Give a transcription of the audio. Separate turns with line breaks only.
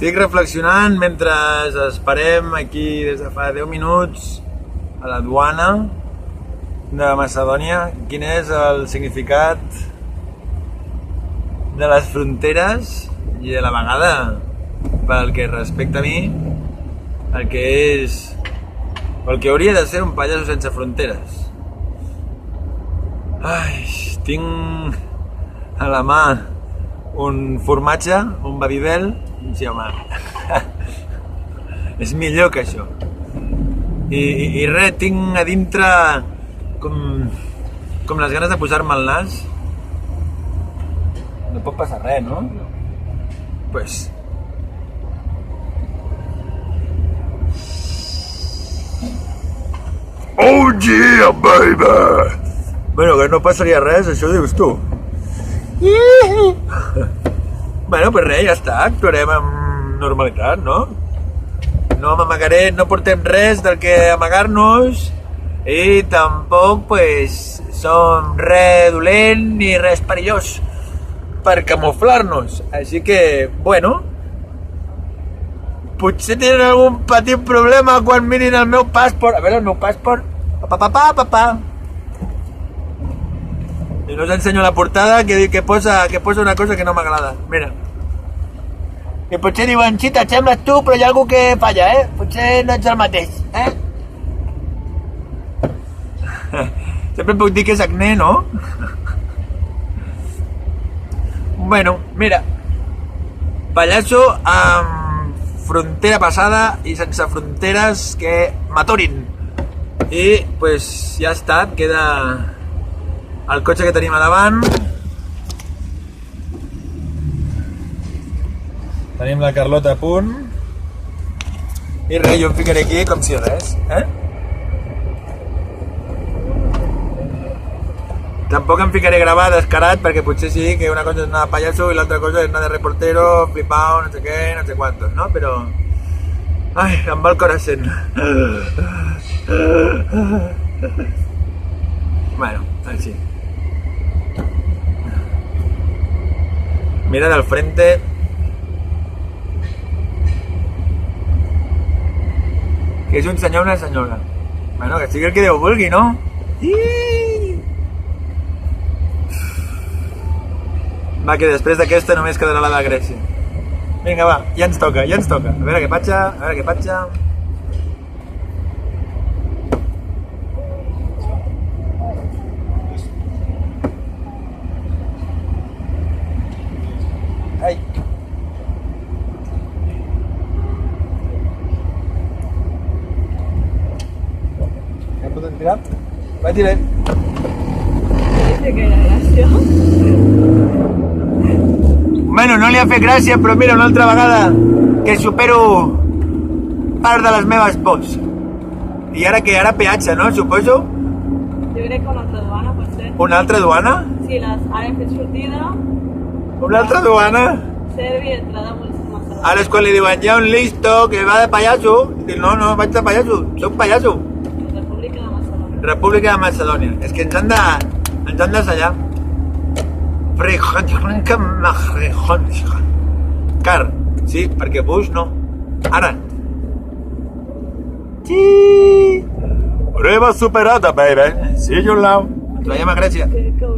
Estic reflexionant mentre esperem aquí des de fa 10 minuts a la duana de Macedònia quin és el significat de les fronteres i de la vegada pel que respecta a mi el que és o el que hauria de ser un pallasso sense fronteres. Ai, tinc a la mà un formatge, un Babybel. Sí, home, és millor que això. I res, tinc a dintre com les ganes de posar-me al nas. No pot passar res, no? Pues... Oh yeah, baby! Bueno, que no passaria res, això dius tu. Bueno, pues res, ja està, actuarem amb normalitat, no? No m'amagaré, no portem res del que amagar-nos i tampoc, pues, som res dolent ni res perillós per camuflar-nos. Així que, bueno, potser tenen algun petit problema quan mirin el meu passaport. A veure, el meu passaport. Papà. I no us ensenyo la portada que posa una cosa que no m'agrada. Mira. Que potser diuen, sí, t'assembles tu, però hi ha algú que falla, eh? Potser no ets el mateix, eh? Sempre puc dir que és acné, no? Bueno, mira. Pallasso amb frontera passada i sense fronteres que m'atorin. I, pues, ja està, queda el cotxe que tenim a davant. Tenim la Carlota a punt. I res, jo em ficaré aquí com si res, eh? Tampoc em ficaré a gravar descarat perquè potser sí que una cosa és anar de pallasso i l'altra cosa és anar de reportero, flipao, no sé què, no sé quantos, no? Però... ai, em va el corazón. Bueno, així. Mira del frente. Que és un senyor o una senyora. Bueno, que sigui el que Déu vulgui, no? Va, que després d'aquesta només quedarà la de Grècia. Vinga, va, ja ens toca. A veure què patxa, Ai. Ja podem tirar? Va, tirem.
Que era gràcia.
Bueno, no li ha fet gràcia, però mira, una altra vegada que supero part de les meves pors. I ara què? Ara peatge, no? Suposo?
Jo crec que una altra duana, potser.
Una altra duana?
Sí, ara hem fet sortida.
Una altra duana?
Servi, entrada molt massa.
Ara és quan li diuen, hi ha un listo que va de pallasso. Dic, no vaig de pallasso, soc pallasso.
República de Macedònia.
República de Macedònia. És que ens han d'assallar. Car, sí, perquè Bush no. Ara. Sí. Prueba superada, baby. See you now. Ens veiem a Grècia.
Que